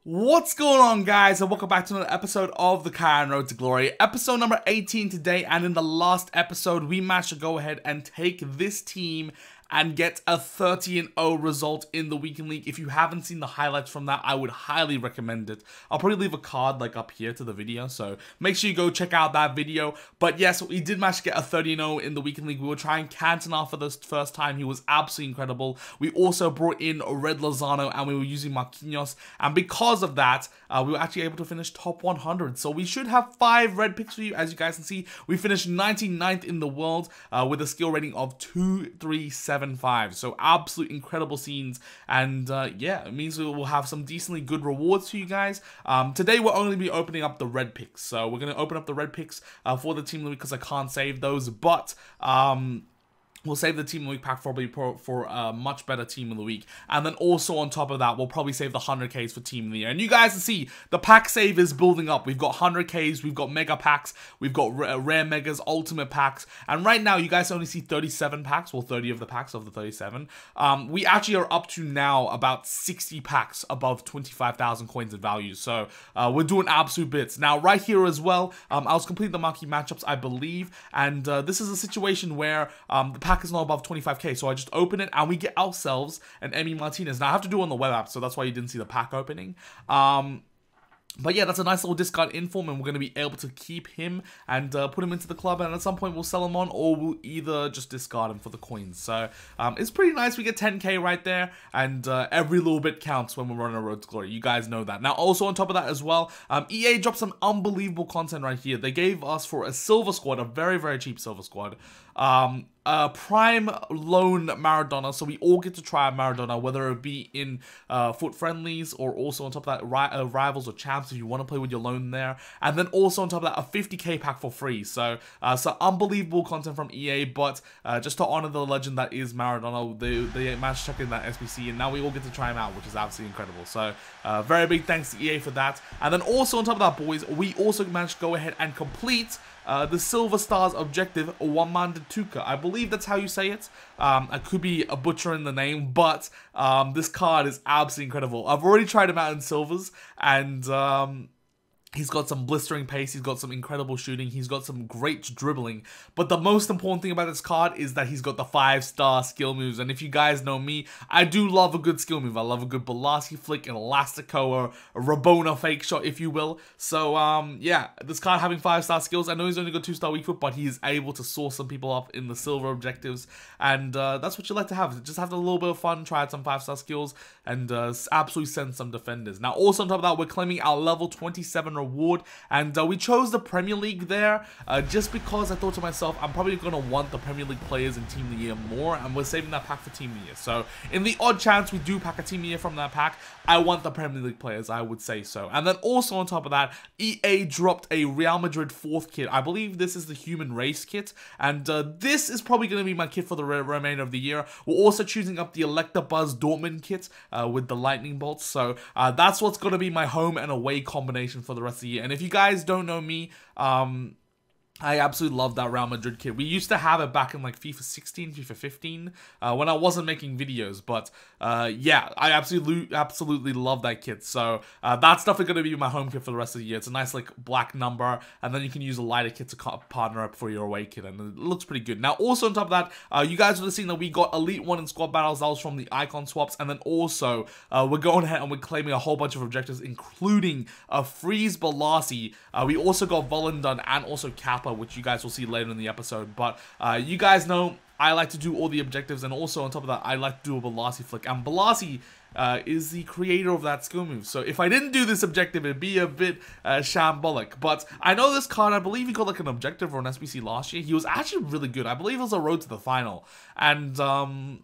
What's going on, guys, and welcome back to another episode of the Kyren Road to Glory, episode number 18 today. And in the last episode we managed to go ahead and take this team and get a 30-0 result in the weekend league. If you haven't seen the highlights from that, I would highly recommend it. I'll probably leave a card like up here to the video, so make sure you go check out that video. But yes, we did manage to get a 30-0 in the weekend league. We were trying Cantona for the first time. He was absolutely incredible. We also brought in Red Lozano and we were using Marquinhos, and because of that, we were actually able to finish top 100. So we should have 5 red picks for you. As you guys can see, we finished 99th in the world with a skill rating of 237. So absolute incredible scenes, and yeah, it means we will have some decently good rewards for you guys. Today we'll only be opening up the red picks, so we're going to open up the red picks for the team of the week because I can't save those, but we'll save the team of the week pack probably for a much better team of the week. And then also on top of that, we'll probably save the 100Ks for team of the year. And you guys can see the pack save is building up. We've got 100Ks, we've got mega packs, we've got rare megas, ultimate packs. And right now, you guys only see 37 packs, well, 30 of the packs of the 37. We actually are up to now about 60 packs above 25,000 coins in value. So we're doing absolute bits. Now, right here as well, I was completing the marquee matchups, I believe. And this is a situation where the pack is not above 25k, so I just open it and we get ourselves an Emi Martinez. Now I have to do it on the web app, so that's why you didn't see the pack opening. But yeah, that's a nice little discard inform, and we're going to be able to keep him and put him into the club, and at some point we'll sell him on, or we'll either just discard him for the coins. So it's pretty nice. We get 10k right there, and every little bit counts when we're running a road to glory. You guys know that. Now also on top of that as well, EA dropped some unbelievable content right here. They gave us for a silver squad, a very, very cheap silver squad, prime loan Maradona, so we all get to try Maradona, whether it be in FUT friendlies or also on top of that rivals or champs if you want to play with your loan there, and then also on top of that a 50k pack for free. So unbelievable content from EA, but just to honor the legend that is Maradona, they managed to check in that SBC, and now we all get to try him out, which is absolutely incredible. So very big thanks to EA for that. And then also on top of that, boys, we also managed to go ahead and complete the Silver Stars objective, Wamanda Tuka. I believe that's how you say it. I could be a butcher in the name, but this card is absolutely incredible. I've already tried him out in silvers, and he's got some blistering pace, he's got some incredible shooting, he's got some great dribbling, but the most important thing about this card is that he's got the 5-star skill moves. And if you guys know me, I do love a good skill move. I love a good Balassi flick, an Elastico, or a Rabona fake shot, if you will. So yeah, this card having 5-star skills, I know he's only got 2-star weak foot, but he's able to source some people up in the silver objectives, and that's what you like to have. Just have a little bit of fun, try out some 5-star skills, and absolutely send some defenders. Now also on top of that, we're claiming our level 27 reward, and we chose the Premier League there just because I thought to myself, I'm probably going to want the Premier League players in Team of the Year more, and we're saving that pack for Team of the Year. So in the odd chance we do pack a Team of the Year from that pack, I want the Premier League players, I would say so. And then also on top of that, EA dropped a Real Madrid 4th kit. I believe this is the Human Race kit, and this is probably going to be my kit for the remainder of the year. We're also choosing up the Electabuzz Dortmund kit with the lightning bolts, so that's what's going to be my home and away combination for the rest of the year. And if you guys don't know me, I absolutely love that Real Madrid kit. We used to have it back in like FIFA 16, FIFA 15, when I wasn't making videos, but yeah, I absolutely love that kit. So that's definitely going to be my home kit for the rest of the year. It's a nice like black number, and then you can use a lighter kit to partner up for your away kit, and it looks pretty good. Now also on top of that, you guys would have seen that we got Elite 1 in squad battles. That was from the icon swaps, and then also we're going ahead and we're claiming a whole bunch of objectives, including a Freeze Balassi. We also got Volendon and also Kappa, which you guys will see later in the episode. But you guys know I like to do all the objectives, and also on top of that, I like to do a Balassi flick. And Balassi is the creator of that skill move. So if I didn't do this objective, it'd be a bit shambolic. But I know this card, I believe he got like an objective or an SBC last year. He was actually really good. I believe it was a road to the final. And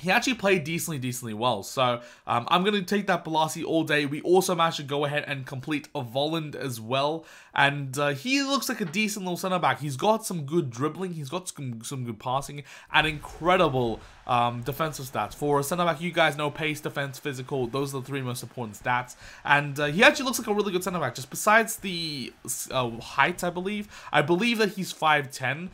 he actually played decently well, so I'm going to take that Balassi all day. We also managed to go ahead and complete a Volland as well, and he looks like a decent little center-back. He's got some good dribbling, he's got some good passing, and incredible defensive stats. For a center-back, you guys know pace, defense, physical, those are the 3 most important stats, and he actually looks like a really good center-back, just besides the height, I believe. I believe that he's 5'10",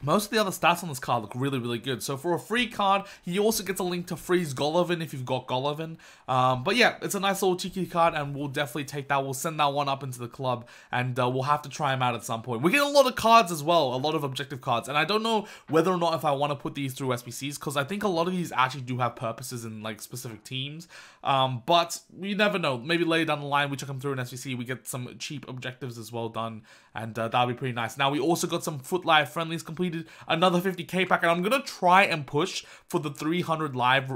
most of the other stats on this card look really, really good. So for a free card, he also gets a link to freeze Golovin if you've got Golovin. But yeah, it's a nice little cheeky card, and we'll definitely take that. We'll send that one up into the club, and we'll have to try him out at some point. We get a lot of cards as well, a lot of objective cards, and I don't know whether or not if I want to put these through SBCs, because I think a lot of these actually do have purposes in like specific teams. But you never know. Maybe later down the line, we check them through an SBC, we get some cheap objectives as well done, and that'll be pretty nice. Now, we also got some FUT Live friendlies completed, another 50k pack, and I'm gonna try and push for the 300 live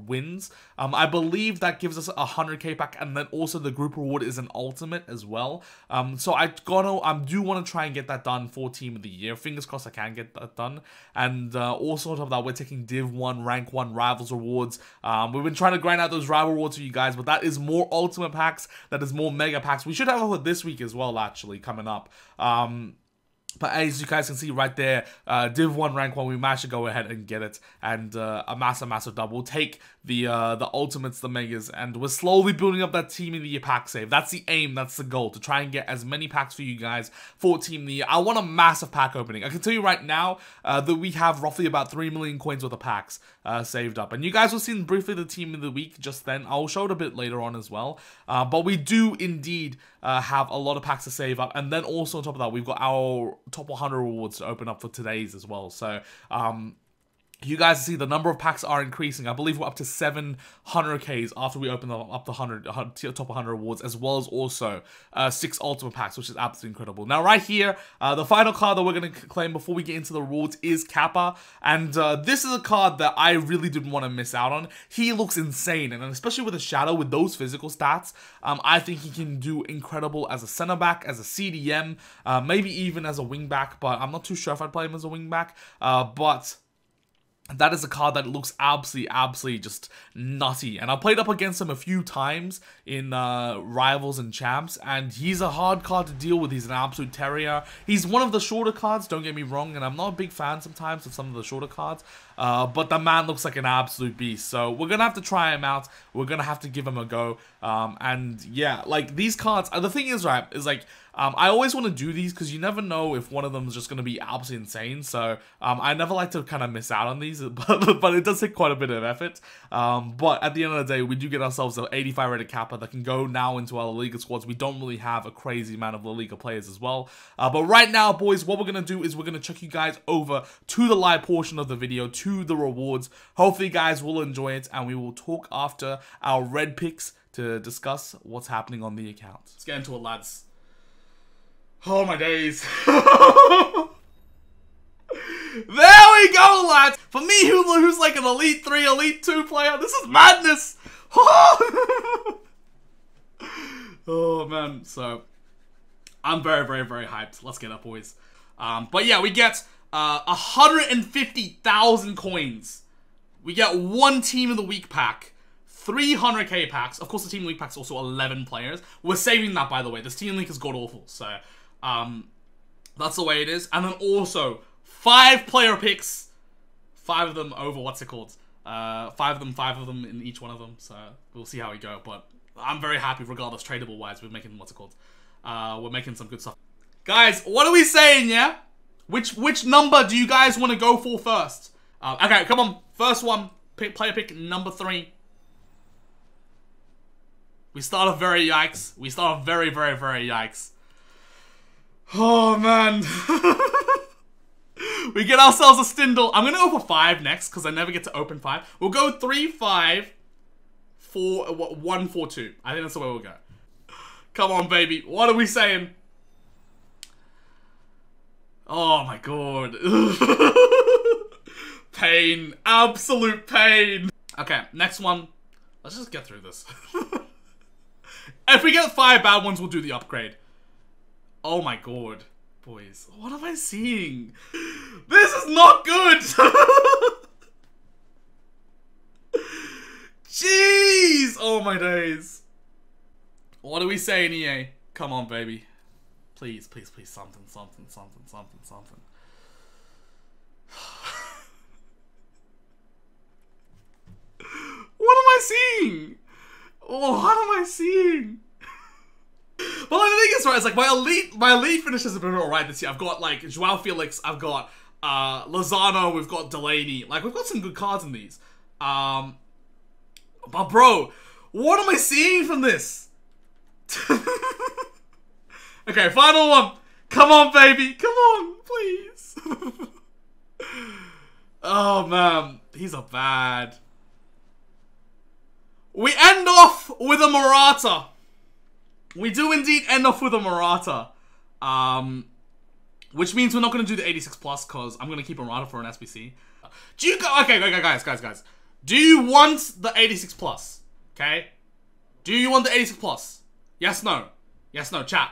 wins. I believe that gives us a 100k pack, and then also the group reward is an ultimate as well. So I do want to try and get that done for Team of the Year. Fingers crossed I can get that done. And also on top of that, we're taking Div 1, Rank 1 Rivals rewards. We've been trying to grind out those rival rewards for you guys, but that is more ultimate packs, that is more mega packs. We should have it this week as well, actually, coming up. But as you guys can see right there, Div 1, Rank 1, we managed to go ahead and get it. And a massive dub. We'll take the ultimates, the megas, and we're slowly building up that Team of the Year pack save. That's the aim, that's the goal, to try and get as many packs for you guys for Team of the Year. I want a massive pack opening. I can tell you right now that we have roughly about 3 million coins worth of packs saved up. And you guys will see briefly the Team of the Week just then. I'll show it a bit later on as well. But we do indeed have a lot of packs to save up. And then also on top of that, we've got our top 100 rewards to open up for today's as well. So you guys see the number of packs are increasing. I believe we're up to 700Ks after we open up the top 100 rewards, as well as also 6 ultimate packs, which is absolutely incredible. Now right here, the final card that we're going to claim before we get into the rewards is Kappa, and this is a card that I really didn't want to miss out on. He looks insane, and especially with a shadow, with those physical stats, I think he can do incredible as a center back, as a CDM, maybe even as a wing back, but I'm not too sure if I'd play him as a wing back, but that is a card that looks absolutely just nutty. And I played up against him a few times in Rivals and Champs, and he's a hard card to deal with. He's an absolute terrier. He's one of the shorter cards, don't get me wrong, and I'm not a big fan sometimes of some of the shorter cards, but the man looks like an absolute beast. So we're gonna have to try him out. We're gonna have to give him a go. And yeah, like these cards, the thing is, right, is like, I always want to do these because you never know if one of them is just going to be absolutely insane. So I never like to kind of miss out on these, but it does take quite a bit of effort. But at the end of the day, we do get ourselves an 85 rated Kappa that can go now into our La Liga squads. We don't really have a crazy amount of La Liga players as well. But right now, boys, what we're going to do is we're going to chuck you guys over to the live portion of the video, to the rewards. Hopefully, you guys will enjoy it, and we will talk after our red picks to discuss what's happening on the account. Let's get into it, lads. Oh my days. There we go, lads. For me, who's like an Elite 3, Elite 2 player, this is madness. Oh man, so I'm very hyped. Let's get up, boys. But yeah, we get 150,000 coins. We get 1 Team of the Week pack. 300k packs. Of course, the Team of the Week pack's also 11 players. We're saving that, by the way. This Team of the Week is god-awful, so that's the way it is. And then also 5 player picks, 5 of them over, what's it called? 5 of them in each one of them. So we'll see how we go. But I'm very happy, regardless, tradable wise. We're making, what's it called? We're making some good stuff. Guys, what are we saying? Yeah, which number do you guys want to go for first? Okay, come on. First one, player pick number 3. We start off very yikes. We start off very yikes. Oh, man. We get ourselves a Stindl. I'm going to go for 5 next, because I never get to open 5. We'll go 3, 5, 4, 1, 4, 2. I think that's the way we'll go. Come on, baby. What are we saying? Oh, my God. Pain. Absolute pain. Okay, next one. Let's just get through this. If we get 5 bad ones, we'll do the upgrade. Oh my God, boys. What am I seeing? This is not good! Jeez! Oh my days. What are we saying, EA? Come on, baby. Please, please, please. Something. What am I seeing? Oh, what am I seeing? But like, the thing is, right, it's like my elite finishes have been alright this year. I've got like Joao Felix, I've got Lozano, we've got Delaney. Like, we've got some good cards in these. But bro, what am I seeing from this? Okay, final one. Come on, baby. Come on, please. Oh, man. These are bad. We end off with a Morata. We do indeed end off with a Morata. Which means we're not going to do the 86 plus because I'm going to keep Morata for an SBC. Do you go? Okay, guys. Do you want the 86 plus? Okay. Do you want the 86 plus? Yes, no. Yes, no, chat.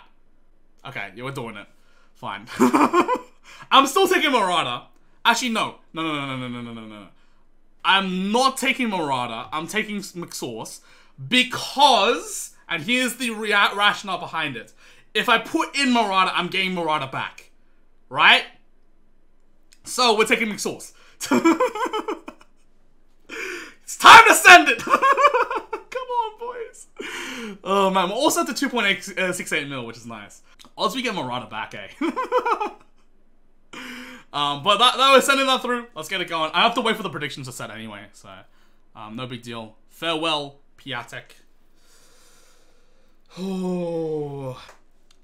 Okay, yeah, we're doing it. Fine. I'm still taking Morata. Actually, no. No. I'm not taking Morata. I'm taking McSauce because, and here's the rationale behind it. If I put in Morata, I'm getting Morata back. Right? So, we're taking McSauce. It's time to send it! Come on, boys. Oh, man. We're also at the 2.68 mil, which is nice. Also, we get Morata back, eh? But that we're sending that through. Let's get it going. I have to wait for the predictions to set anyway, so no big deal. Farewell, Piatek. Oh,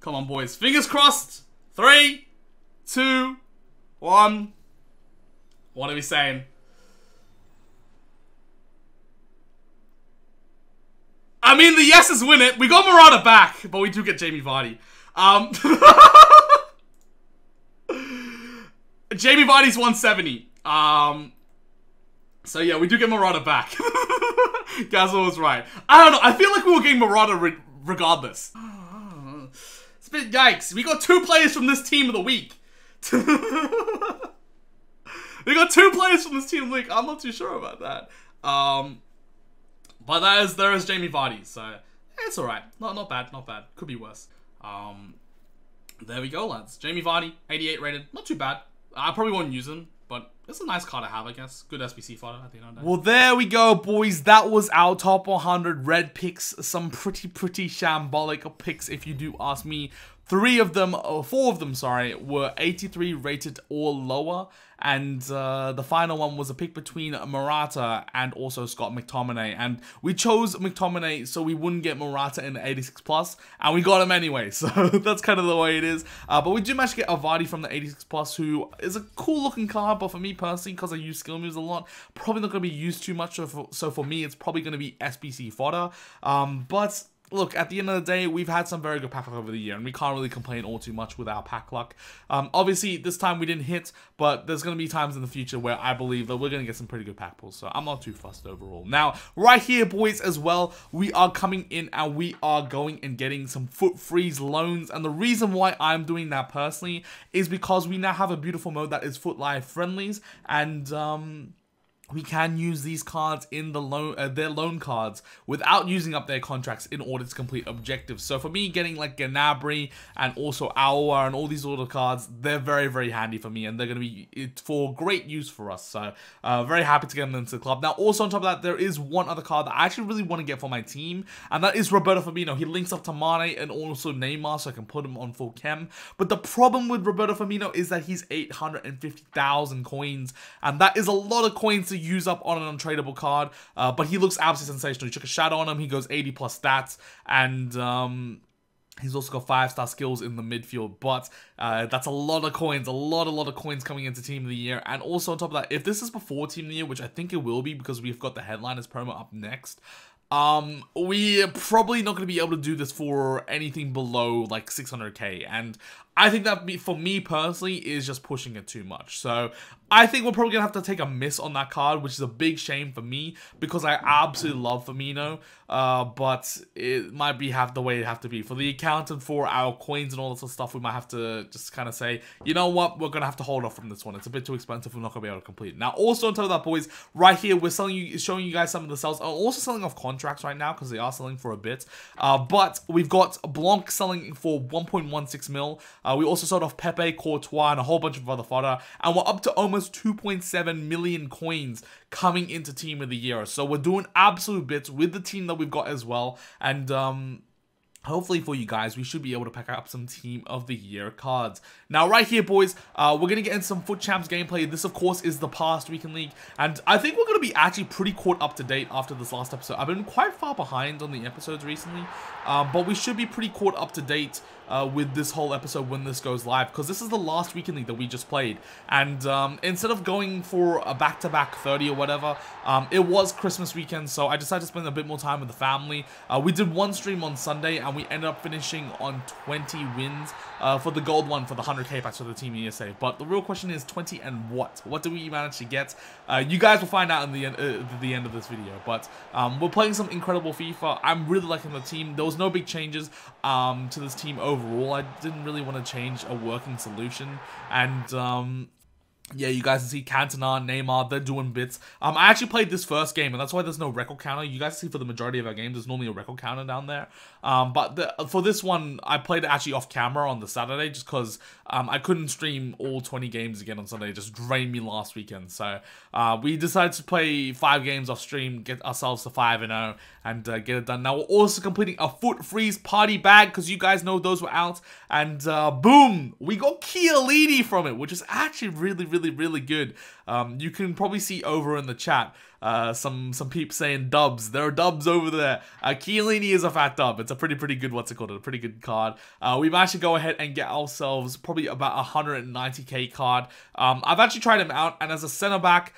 come on, boys. Fingers crossed. 3, 2, 1. What are we saying? I mean, the yeses win it. We got Morata back, but we do get Jamie Vardy. Jamie Vardy's 170. So yeah, we do get Morata back. Gazza was right. I don't know. I feel like we were getting Morata regardless. It's a bit yikes. We got 2 players from this team of the week. We got 2 players from this team of the week. I'm not too sure about that. But there is Jamie Vardy, so it's alright. Not bad. Could be worse. There we go, lads. Jamie Vardy, 88 rated. Not too bad. I probably won't use him, but it's a nice card to have, I guess. Good SBC fodder at the end of the day. Well, there we go, boys. That was our top 100 red picks. Some pretty shambolic picks, if you do ask me. 4 of them, sorry, were 83 rated or lower. And the final one was a pick between Morata and also Scott McTominay. And we chose McTominay so we wouldn't get Morata in the 86 plus, and we got him anyway. So that's kind of the way it is. But we did manage to get a Vardy from the 86 plus, who is a cool looking card. But for me personally, because I use skill moves a lot, probably not going to be used too much. So for me, it's probably going to be SBC fodder. But look, at the end of the day, we've had some very good pack luck over the year, and we can't really complain all too much with our pack luck. Obviously, this time we didn't hit, but there's going to be times in the future where I believe that we're going to get some pretty good pack pulls, so I'm not too fussed overall. Now, right here, boys, as well, we are coming in and we are going and getting some foot freeze loans, and the reason why I'm doing that personally is because we now have a beautiful mode that is Foot Live friendlies, and we can use these cards in the their loan cards without using up their contracts in order to complete objectives. So for me, getting like Gnabry and also Aouar and all these other cards, they're very handy for me, and they're going to be for great use for us. So very happy to get them into the club. Now, also on top of that, there is one other card that I actually really want to get for my team, and that is Roberto Firmino. He links up to Mane and also Neymar, so I can put him on full chem. But the problem with Roberto Firmino is that he's 850,000 coins, and that is a lot of coins to use up on an untradeable card, but he looks absolutely sensational. He took a shadow on him, he goes 80 plus stats, and he's also got 5-star skills in the midfield, but that's a lot of coins, a lot of coins coming into Team of the Year. And also on top of that, if this is before Team of the Year, which I think it will be because we've got the Headliners promo up next, we're probably not going to be able to do this for anything below like 600k, and I think that for me personally is just pushing it too much. So I think we're probably going to have to take a miss on that card, which is a big shame for me because I absolutely love Firmino, but it might be the way it have to be. For the account and for our coins and all this stuff, we might have to just kind of say, you know what, we're going to have to hold off from this one. It's a bit too expensive, we're not going to be able to complete it. Now, also on top of that, boys, right here, we're showing you guys some of the sales. I'm also selling off contracts right now because they are selling for a bit. But we've got Blanc selling for 1.16 mil. We also sold off Pepe, Courtois, and a whole bunch of other fodder. And we're up to almost 2.7 million coins coming into Team of the Year. So we're doing absolute bits with the team that we've got as well. And hopefully for you guys, we should be able to pack up some Team of the Year cards. Now, right here, boys, we're going to get into some FUT Champs gameplay. This, of course, is the past Weekend League, and I think we're going to be actually pretty caught up to date after this last episode. I've been quite far behind on the episodes recently, but we should be pretty caught up to date with this whole episode when this goes live, because this is the last Weekend League that we just played, and instead of going for a back-to-back 30 or whatever, it was Christmas weekend, so I decided to spend a bit more time with the family. We did one stream on Sunday, and we ended up finishing on 20 wins for the gold one for the 100k packs for the Team ESA. But the real question is 20 and what? What do we manage to get? You guys will find out in the end of this video. But we're playing some incredible FIFA. I'm really liking the team. There was no big changes to this team overall. I didn't really want to change a working solution, and yeah, you guys can see Cantona, Neymar, they're doing bits. I actually played this first game, and that's why there's no record counter. You guys see for the majority of our games, there's normally a record counter down there. But for this one, I played it actually off camera on the Saturday, just because I couldn't stream all 20 games again on Sunday. It just drained me last weekend. So we decided to play 5 games off stream, get ourselves to 5-0, and get it done. Now, we're also completing a FUT Freeze party bag, because you guys know those were out. And boom, we got Kyren from it, which is actually really good. You can probably see over in the chat some peeps saying dubs. There are dubs over there. Kyren is a fat dub. It's a pretty good, what's it called, a pretty good card. We managed to go ahead and get ourselves probably about 190k card. I've actually tried him out, and as a center back,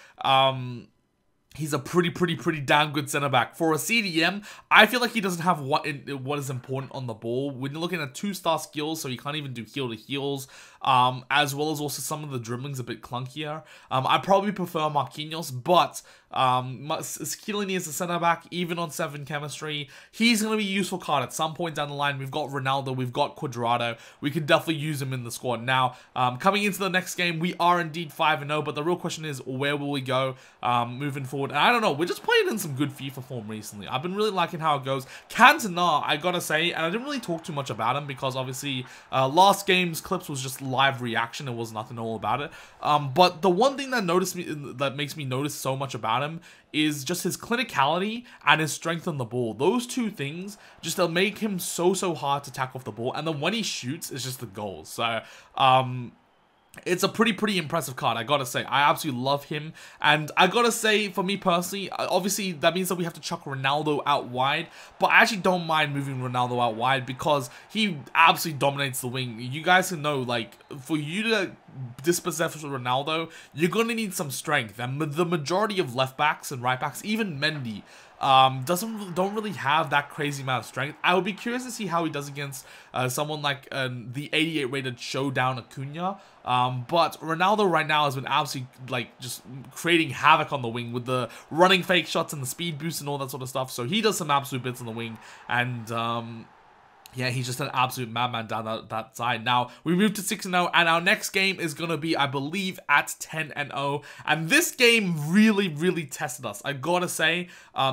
he's a pretty damn good center back. For a CDM, I feel like he doesn't have what is important on the ball. When you're looking at 2-star skills, so he can't even do heel to heels, as well as also some of the dribbling's a bit clunkier. I probably prefer Marquinhos, but Kyren is a center back, even on 7 chemistry. He's going to be a useful card at some point down the line. We've got Ronaldo, we've got Cuadrado. We could definitely use him in the squad. Now, coming into the next game, we are indeed 5-0, but the real question is, where will we go moving forward? And I don't know, we're just playing in some good FIFA form recently. I've been really liking how it goes. Cantona, I gotta say, and I didn't really talk too much about him, because obviously last game's clips was just live reaction. It was nothing all about it. But the one thing that makes me notice so much about him is just his clinicality and his strength on the ball. Those two things just make him so hard to tackle off the ball, and then when he shoots, it's just the goals. So it's a pretty impressive card, I gotta say. I absolutely love him, and I gotta say, for me personally, obviously that means that we have to chuck Ronaldo out wide, but I actually don't mind moving Ronaldo out wide, because he absolutely dominates the wing. You guys can know, like, for you to dispossess Ronaldo, you're gonna need some strength, and the majority of left backs and right backs, even Mendy, don't really have that crazy amount of strength. I would be curious to see how he does against someone like the 88 rated Showdown Acuna. But Ronaldo right now has been absolutely, like, just creating havoc on the wing with the running fake shots and the speed boost and all that sort of stuff. So he does some absolute bits on the wing, and yeah, he's just an absolute madman down that side. Now, we move to 6-0, and our next game is going to be, I believe, at 10-0. And this game really tested us. I gotta say,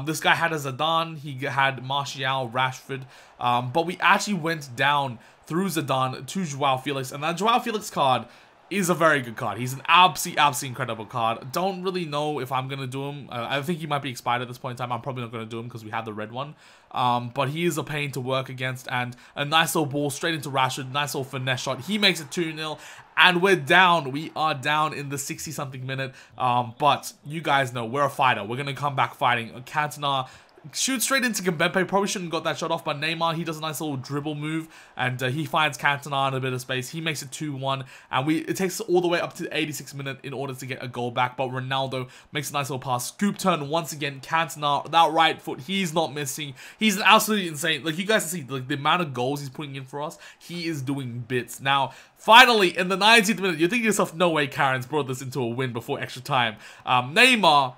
this guy had a Zidane, he had Martial, Rashford, but we actually went down through Zidane to Joao Felix, and that Joao Felix card is a very good card. He's an absolutely incredible card. Don't really know if I'm going to do him. I think he might be expired at this point in time. I'm probably not going to do him because we have the red one. But he is a pain to work against, and a nice little ball straight into Rashford. Nice little finesse shot. He makes it 2-0, and we're down. We are down in the 60-something minute. But you guys know we're a fighter. We're going to come back fighting. Cantona shoots straight into Kimpembe. Probably shouldn't have got that shot off, but Neymar, he does a nice little dribble move, and he finds Cantona in a bit of space. He makes it 2-1, and it takes us all the way up to the 86th minute in order to get a goal back, but Ronaldo makes a nice little pass. Scoop turn once again. Cantona, that right foot, he's not missing. He's an absolutely insane. Like, you guys can see, like, the amount of goals he's putting in for us. He is doing bits. Now, finally, in the 90th minute, you're thinking to yourself, no way Kyren's brought this into a win before extra time. Neymar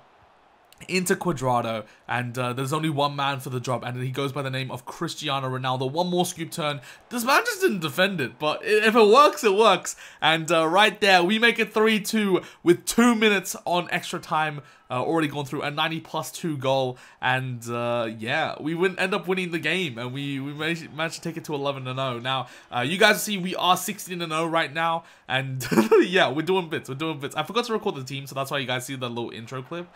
into Cuadrado, and there's only one man for the job, and he goes by the name of Cristiano Ronaldo. One more scoop turn. This man just didn't defend it, but if it works, it works. And right there, we make it 3-2 with 2 minutes on extra time already gone through, a 90+2 goal, and yeah, we end up winning the game, and we managed to take it to 11-0. Now, you guys see we are 16-0 right now, and yeah, we're doing bits. I forgot to record the team, so that's why you guys see the little intro clip.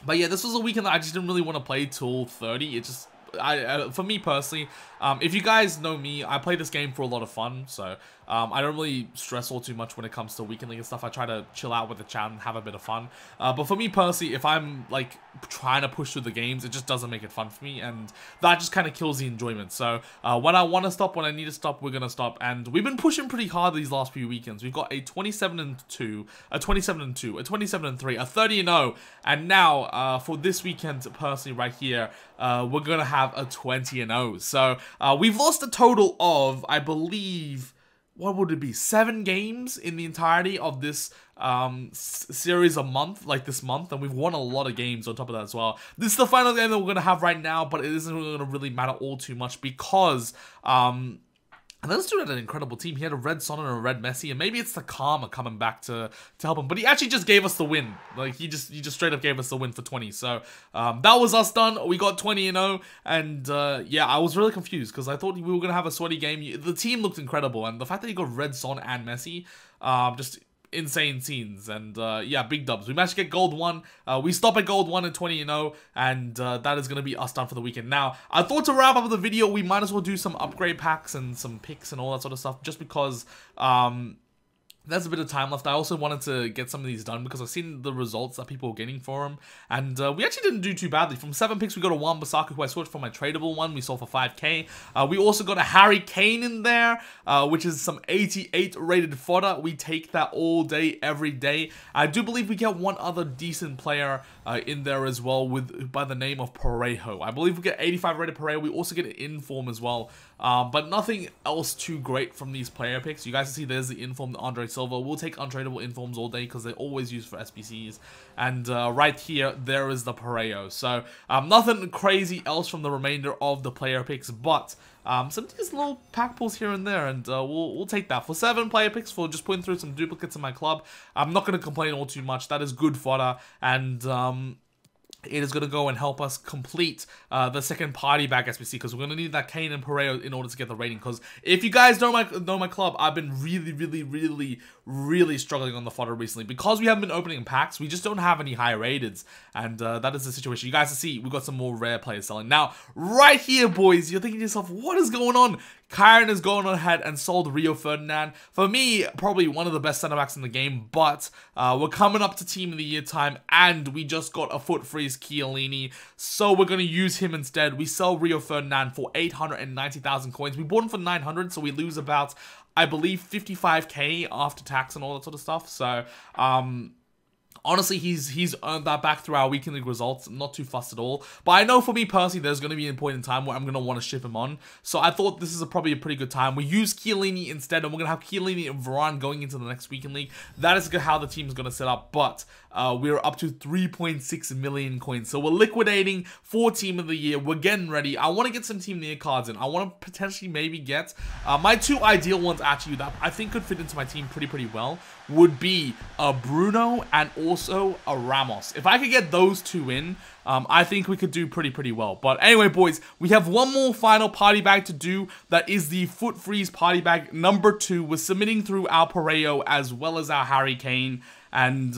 But yeah, this was a weekend that I just didn't really want to play till 30. It just for me personally, if you guys know me, I play this game for a lot of fun, so I don't really stress all too much when it comes to weekend league and stuff. I try to chill out with the chat and have a bit of fun. But for me personally, if I'm like trying to push through the games, it just doesn't make it fun for me, and that just kind of kills the enjoyment. So when I want to stop, when I need to stop, we're gonna stop. And we've been pushing pretty hard these last few weekends. We've got a 27-2, a 27-2, a 27-3, a 30-0, and now for this weekend personally right here, we're gonna have a 20-0. So we've lost a total of, I believe, what would it be, 7 games in the entirety of this series a month, like this month, and we've won a lot of games on top of that as well. This is the final game that we're gonna have right now, but it isn't gonna really matter all too much because and this dude had an incredible team. He had a red Son and a red Messi, and maybe it's the karma coming back to help him. But he actually just gave us the win. Like he just straight up gave us the win for 20. So that was us done. We got 20-0, and yeah, I was really confused because I thought we were gonna have a sweaty game. The team looked incredible, and the fact that he got red Son and Messi, just insane scenes. And yeah, big dubs. We managed to get gold 1. We stop at gold 1 and 20-0, and that is going to be us done for the weekend. Now, I thought to wrap up the video, we might as well do some upgrade packs and some picks and all that sort of stuff, just because there's a bit of time left. I also wanted to get some of these done because I've seen the results that people are getting for them. And we actually didn't do too badly. From 7 picks, we got a Wan-Bissaka, who I switched for my tradable one. We sold for 5k. We also got a Harry Kane in there, which is some 88 rated fodder. We take that all day, every day. I do believe we get one other decent player in there as well by the name of Parejo. I believe we get 85 rated Parejo. We also get an inform as well. But nothing else too great from these player picks. You guys can see there's the inform, the Andre Silva. We'll take untradeable informs all day because they're always used for SBCs. And right here, there is the Parejo. So nothing crazy else from the remainder of the player picks, but some of these little pack pulls here and there, and we'll take that. For 7 player picks, for just putting through some duplicates in my club, I'm not going to complain all too much. That is good fodder, and it is going to go and help us complete the second party back SBC, because we're going to need that Kane and Parejo in order to get the rating. Because if you guys know my club, I've been really struggling on the fodder recently because we haven't been opening packs. We just don't have any high rateds, and that is the situation. You guys can see we've got some more rare players selling now. Right here, boys, you're thinking to yourself, what is going on? Kyren has gone ahead and sold Rio Ferdinand. For me, probably one of the best center backs in the game, but we're coming up to Team of the Year time, and we just got a foot freeze Chiellini, so we're going to use him instead. We sell Rio Ferdinand for 890,000 coins. We bought him for 900, so we lose about, I believe, 55k after tax and all that sort of stuff. So, honestly, he's earned that back through our weekend league results. I'm not too fussed at all. But I know for me personally, there's going to be a point in time where I'm going to want to ship him on. So I thought this is probably a pretty good time. We use Chiellini instead, and we're going to have Chiellini and Varane going into the next weekend league. That is how the team is going to set up. But we're up to 3.6 million coins. So we're liquidating for Team of the Year. We're getting ready. I want to get some Team of the Year cards in. I want to potentially maybe get my 2 ideal ones actually that I think could fit into my team pretty well would be a Bruno and also a Ramos. If I could get those 2 in, I think we could do pretty well. But anyway, boys, we have one more final party bag to do. That is the Foot Freeze party bag number 2. We're submitting through our Parejo as well as our Harry Kane, and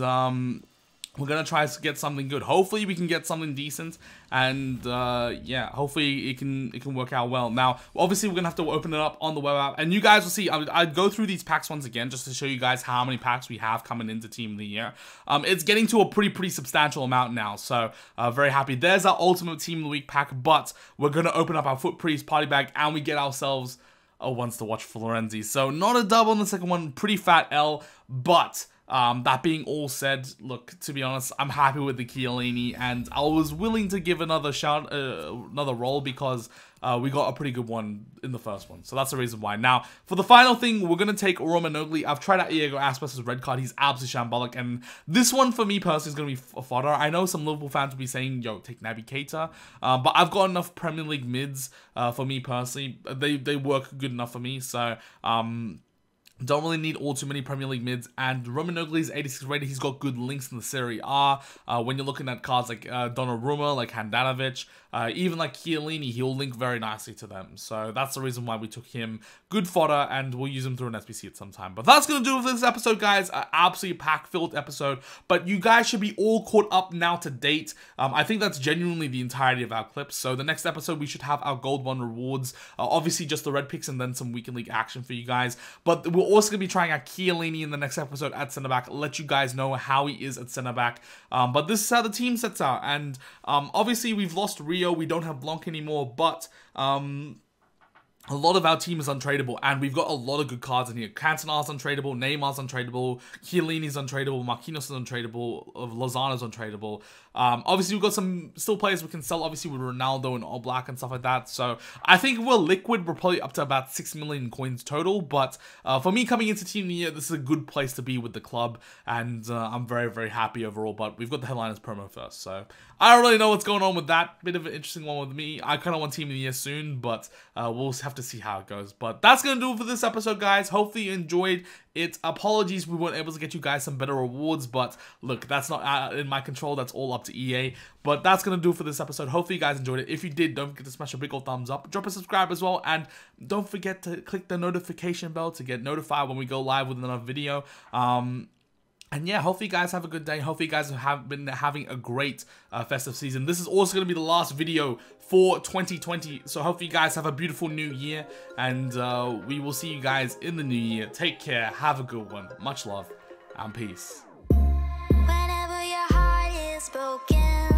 we're gonna try to get something good. Hopefully we can get something decent, and yeah, hopefully it can work out well. Now, obviously we're gonna have to open it up on the web app, and you guys will see. I'd go through these packs once again just to show you guys how many packs we have coming into Team of the Year. It's getting to a pretty substantial amount now, so very happy. There's our ultimate Team of the Week pack, but we're gonna open up our Foot Priest party bag, and we get ourselves a once to watch Florenzi. So not a double on the second one, pretty fat L, but that being all said, look, to be honest, I'm happy with the Chiellini, and I was willing to give another roll because we got a pretty good one in the first one. So that's the reason why. Now, for the final thing, we're going to take Romanoglu. I've tried out Iago Aspas' red card. He's absolutely shambolic, and this one for me personally is going to be fodder. I know some Liverpool fans will be saying, yo, take Naby Keita, but I've got enough Premier League mids for me personally. They work good enough for me, so Don't really need all too many Premier League mids, and Romanoglu is 86 rated. He's got good links in the Serie A. When you're looking at cards like Donnarumma, like Handanovic, even like Chiellini, he'll link very nicely to them. So that's the reason why we took him. Good fodder, and we'll use him through an SBC at some time. But that's going to do it for this episode, guys. Absolutely pack-filled episode. But you guys should be all caught up now to date. I think that's genuinely the entirety of our clips. So the next episode, we should have our Gold 1 rewards. Obviously, just the red picks and then some weekend league action for you guys. But we're also going to be trying out Chiellini in the next episode at centre-back. Let you guys know how he is at centre-back. But this is how the team sets out. And obviously, we've lost Rio. We don't have Blanc anymore. But a lot of our team is untradeable, and we've got a lot of good cards in here. Cantona's untradeable, Neymar's untradeable, Chiellini's untradeable, Marquinhos is untradeable, Lozano's untradeable. Obviously, we've got some still players we can sell, obviously, with Ronaldo and Oblak and stuff like that. So, I think we're liquid. We're probably up to about 6 million coins total. But for me, coming into Team of the Year, this is a good place to be with the club. And I'm very, very happy overall. But we've got the Headliners promo first. So, I don't really know what's going on with that. Bit of an interesting one with me. I kind of want Team of the Year soon, but we'll have to see how it goes. But that's going to do it for this episode, guys. Hopefully you enjoyed it. Apologies we weren't able to get you guys some better rewards, but look, that's not in my control. That's all up to EA. But that's going to do it for this episode. Hopefully you guys enjoyed it. If you did, don't forget to smash a big old thumbs up. Drop a subscribe as well, and don't forget to click the notification bell to get notified when we go live with another video. And yeah, hopefully you guys have a good day. Hopefully you guys have been having a great festive season. This is also going to be the last video for 2020. So hopefully you guys have a beautiful new year. And we will see you guys in the new year. Take care. Have a good one. Much love and peace. Whenever your heart is broken.